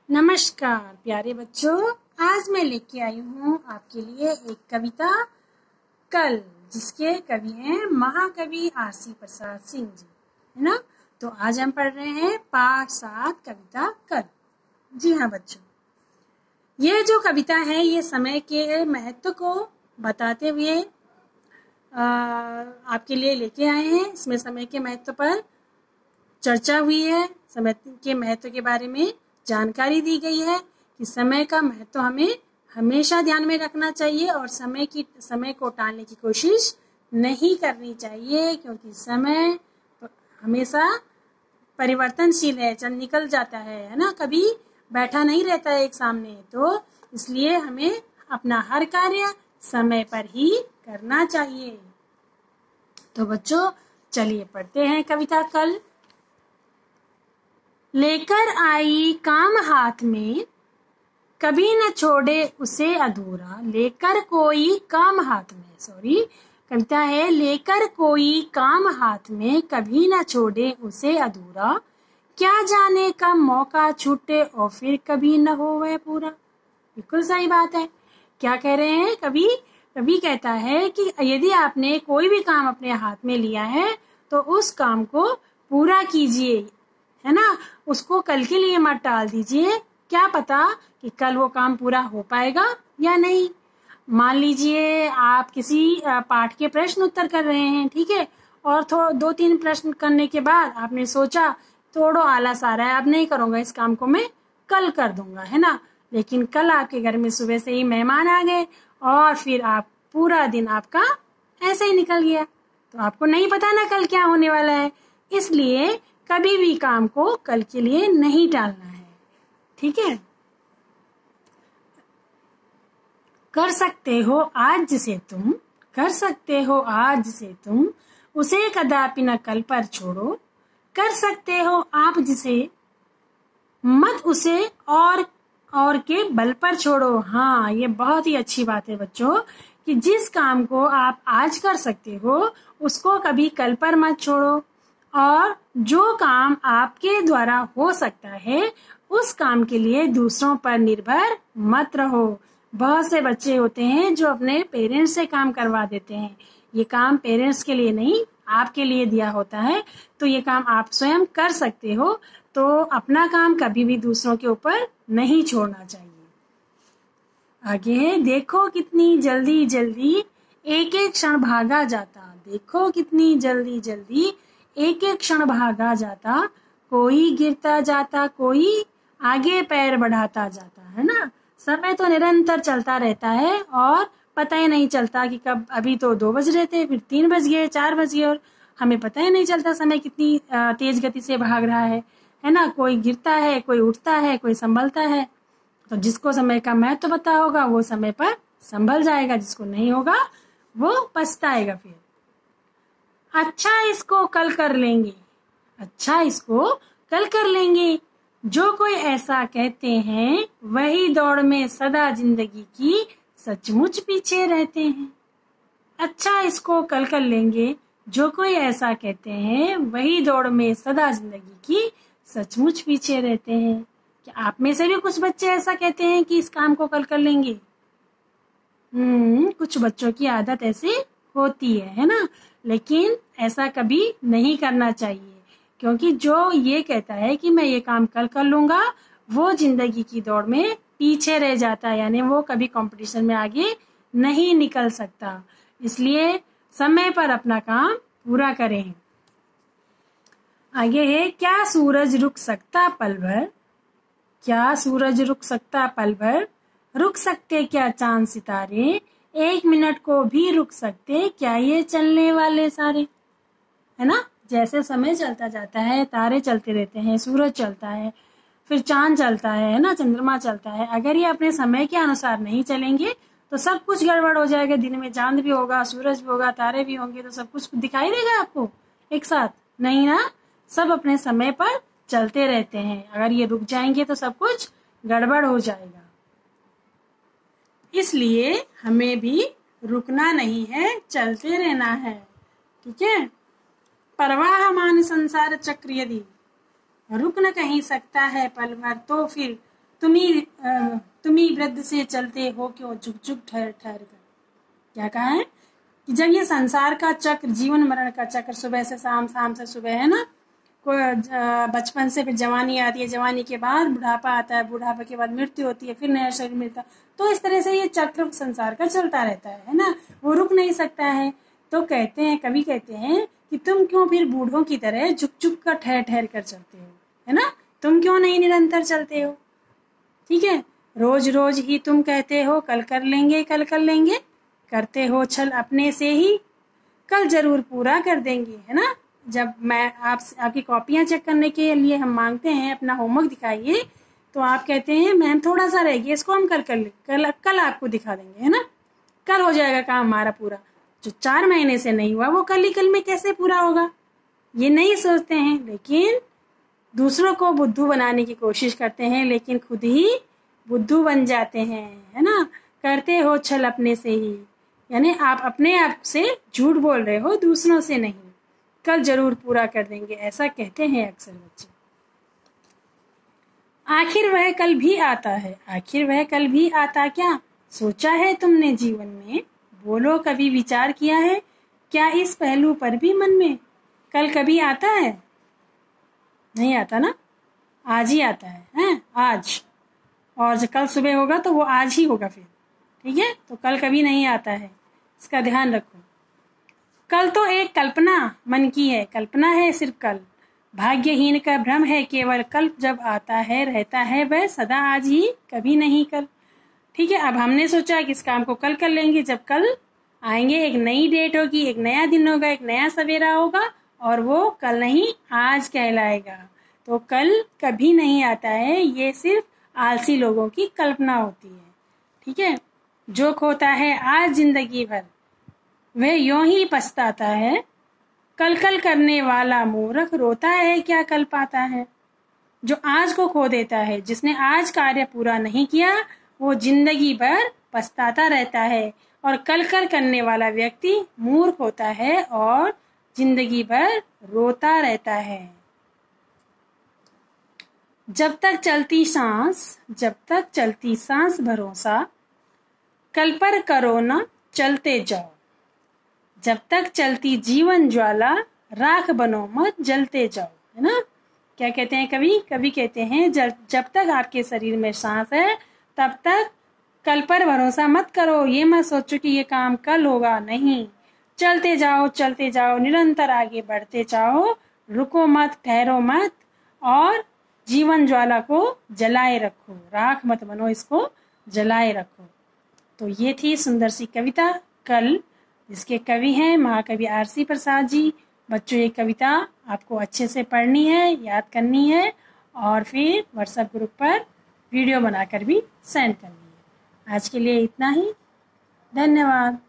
नमस्कार प्यारे बच्चों, आज मैं लेके आई हूँ आपके लिए एक कविता कल, जिसके कवि हैं महाकवि आरसी प्रसाद सिंह जी, है ना। तो आज हम पढ़ रहे हैं पाठ 7 कविता कल। जी हाँ बच्चों, ये जो कविता है ये समय के महत्व को बताते हुए आपके लिए लेके आए हैं। इसमें समय के महत्व पर चर्चा हुई है, समय के महत्व के बारे में जानकारी दी गई है कि समय का महत्व हमें हमेशा ध्यान में रखना चाहिए और समय को टालने की कोशिश नहीं करनी चाहिए, क्योंकि समय हमेशा परिवर्तनशील है, चल निकल जाता है ना, कभी बैठा नहीं रहता है एक सामने। तो इसलिए हमें अपना हर कार्य समय पर ही करना चाहिए। तो बच्चों चलिए पढ़ते हैं कविता कल। लेकर आई काम हाथ में, कभी न छोड़े उसे अधूरा। लेकर कोई काम हाथ में, कविता है, लेकर कोई काम हाथ में, कभी न छोड़े उसे अधूरा। क्या जाने कब मौका छूटे और फिर कभी न हो वह पूरा। बिल्कुल सही बात है। क्या कह रहे हैं कवि कहता है कि यदि आपने कोई भी काम अपने हाथ में लिया है तो उस काम को पूरा कीजिए, है ना। उसको कल के लिए मत टाल दीजिए, क्या पता कि कल वो काम पूरा हो पाएगा या नहीं। मान लीजिए आप किसी पाठ के प्रश्न उत्तर कर रहे हैं, ठीक है, और 2-3 प्रश्न करने के बाद आपने सोचा थोड़ा आलस आ रहा है, अब नहीं करूंगा, इस काम को मैं कल कर दूंगा, है ना। लेकिन कल आपके घर में सुबह से ही मेहमान आ गए और फिर आप पूरा दिन आपका ऐसे ही निकल गया, तो आपको नहीं पता ना कल क्या होने वाला है। इसलिए कभी भी काम को कल के लिए नहीं टालना है, ठीक है। कर सकते हो आज जिसे तुम, उसे कदापि न कल पर छोड़ो। कर सकते हो आप जिसे, मत उसे और के बल पर छोड़ो। हाँ, ये बहुत ही अच्छी बात है बच्चों कि जिस काम को आप आज कर सकते हो उसको कभी कल पर मत छोड़ो, और जो काम आपके द्वारा हो सकता है उस काम के लिए दूसरों पर निर्भर मत रहो। बहुत से बच्चे होते हैं जो अपने पेरेंट्स से काम करवा देते हैं। ये काम पेरेंट्स के लिए नहीं, आपके लिए दिया होता है, तो ये काम आप स्वयं कर सकते हो। तो अपना काम कभी भी दूसरों के ऊपर नहीं छोड़ना चाहिए। आगे है, देखो कितनी जल्दी जल्दी एक एक क्षण भागा जाता। देखो कितनी जल्दी जल्दी एक एक क्षण भागा जाता। कोई गिरता जाता, कोई आगे पैर बढ़ाता जाता, है ना। समय तो निरंतर चलता रहता है और पता ही नहीं चलता कि कब, अभी तो 2 बज रहे थे, फिर 3 बज गए, 4 बज गए, और हमें पता ही नहीं चलता समय कितनी तेज गति से भाग रहा है ना। कोई गिरता है, कोई उठता है, कोई संभलता है। तो जिसको समय का महत्व पता होगा वो समय पर संभल जाएगा, जिसको नहीं होगा वो पछताएगा फिर। अच्छा इसको कल कर लेंगे, जो कोई ऐसा कहते हैं वही दौड़ में सदा जिंदगी की सचमुच पीछे रहते हैं। अच्छा इसको कल कर लेंगे, जो कोई ऐसा कहते हैं वही दौड़ में सदा जिंदगी की सचमुच पीछे रहते हैं। क्या आप में से भी कुछ बच्चे ऐसा कहते हैं कि इस काम को कल कर लेंगे? कुछ बच्चों की आदत ऐसी होती है ना। लेकिन ऐसा कभी नहीं करना चाहिए, क्योंकि जो ये कहता है कि मैं ये काम कल कर लूंगा वो जिंदगी की दौड़ में पीछे रह जाता है, यानी वो कभी कंपटीशन में आगे नहीं निकल सकता। इसलिए समय पर अपना काम पूरा करें। आगे है, क्या सूरज रुक सकता पल भर। क्या सूरज रुक सकता पल भर, रुक सकते क्या चांद सितारे। 1 मिनट को भी रुक सकते क्या ये चलने वाले सारे, है ना। जैसे समय चलता जाता है, तारे चलते रहते हैं, सूरज चलता है, फिर चांद चलता है ना, चंद्रमा चलता है। अगर ये अपने समय के अनुसार नहीं चलेंगे तो सब कुछ गड़बड़ हो जाएगा। दिन में चांद भी होगा, सूरज भी होगा, तारे भी होंगे, तो सब कुछ दिखाई देगा आपको एक साथ, नहीं ना। सब अपने समय पर चलते रहते हैं, अगर ये रुक जाएंगे तो सब कुछ गड़बड़ हो जाएगा। इसलिए हमें भी रुकना नहीं है, चलते रहना है, ठीक है। प्रवाहमान संसार चक्र यदि रुक न कहीं सकता है पल भर, तो फिर तुम ही वृद्ध से चलते हो क्यों झुक झुक ठहर ठहर कर। क्या कहा है कि जब ये संसार का चक्र, जीवन मरण का चक्र, सुबह से शाम, शाम से सुबह, है ना, बचपन से फिर जवानी आती है, जवानी के बाद बुढ़ापा आता है, बुढ़ापे के बाद मृत्यु होती है, फिर नया शरीर मिलता है। तो इस तरह से ये चक्र संसार का चलता रहता है ना, वो रुक नहीं सकता है। तो कहते हैं, कवि कहते हैं कि तुम क्यों फिर बूढ़ों की तरह झुक झुक कर ठहर ठहर कर चलते हो, है ना, तुम क्यों नहीं निरंतर चलते हो। ठीक है, रोज रोज ही तुम कहते हो कल कर लेंगे, कल कर लेंगे, करते हो छल अपने से ही, कल जरूर पूरा कर देंगे, है ना। जब मैं आपकी कॉपियां चेक करने के लिए हम मांगते हैं अपना होमवर्क दिखाइए, तो आप कहते हैं मैम थोड़ा सा रह गया, इसको हम कल आपको दिखा देंगे, है ना, कल हो जाएगा काम हमारा पूरा। जो 4 महीने से नहीं हुआ वो कल ही कल में कैसे पूरा होगा, ये नहीं सोचते हैं, लेकिन दूसरों को बुद्धू बनाने की कोशिश करते हैं, लेकिन खुद ही बुद्धू बन जाते हैं, है ना। करते हो छल अपने से ही, यानी आप अपने आप से झूठ बोल रहे हो, दूसरों से नहीं। कल जरूर पूरा कर देंगे, ऐसा कहते हैं अक्सर बच्चे। आखिर वह कल भी आता है, आखिर वह कल भी आता क्या, सोचा है तुमने जीवन में, बोलो कभी विचार किया है क्या इस पहलू पर भी मन में। कल कभी आता है, नहीं आता ना, आज ही आता है आज, और जब कल सुबह होगा तो वो आज ही होगा फिर। ठीक है, तो कल कभी नहीं आता है, इसका ध्यान रखो। कल तो एक कल्पना मन की है, कल्पना है सिर्फ कल, भाग्यहीन का भ्रम है केवल, कल जब आता है रहता है वह सदा आज ही, कभी नहीं कल। ठीक है, अब हमने सोचा कि इस काम को कल कर लेंगे, जब कल आएंगे एक नई डेट होगी, एक नया दिन होगा, एक नया सवेरा होगा, और वो कल नहीं आज कहलाएगा। तो कल कभी नहीं आता है, ये सिर्फ आलसी लोगों की कल्पना होती है। ठीक है, जो खोता है आज जिंदगी भर वह यूं ही पछताता है, कल कल करने वाला मूर्ख रोता है क्या कल पाता है। जो आज को खो देता है, जिसने आज कार्य पूरा नहीं किया, वो जिंदगी भर पछताता रहता है, और कल कल करने वाला व्यक्ति मूर्ख होता है और जिंदगी भर रोता रहता है। जब तक चलती सांस, जब तक चलती सांस भरोसा, कल पर करो न चलते जाओ, जब तक चलती जीवन ज्वाला, राख बनो मत जलते जाओ, है ना। क्या कहते हैं कवि कहते हैं जब तक आपके शरीर में सांस है तब तक कल पर भरोसा मत करो, ये मत सोचो कि ये काम कल होगा, नहीं, चलते जाओ, निरंतर आगे बढ़ते जाओ, रुको मत, ठहरो मत, और जीवन ज्वाला को जलाए रखो, राख मत बनो, इसको जलाए रखो। तो ये थी सुंदर सी कविता कल, जिसके कवि हैं महाकवि आरसी प्रसाद जी। बच्चों, ये कविता आपको अच्छे से पढ़नी है, याद करनी है, और फिर व्हाट्सएप ग्रुप पर वीडियो बनाकर भी सेंड करनी है। आज के लिए इतना ही, धन्यवाद।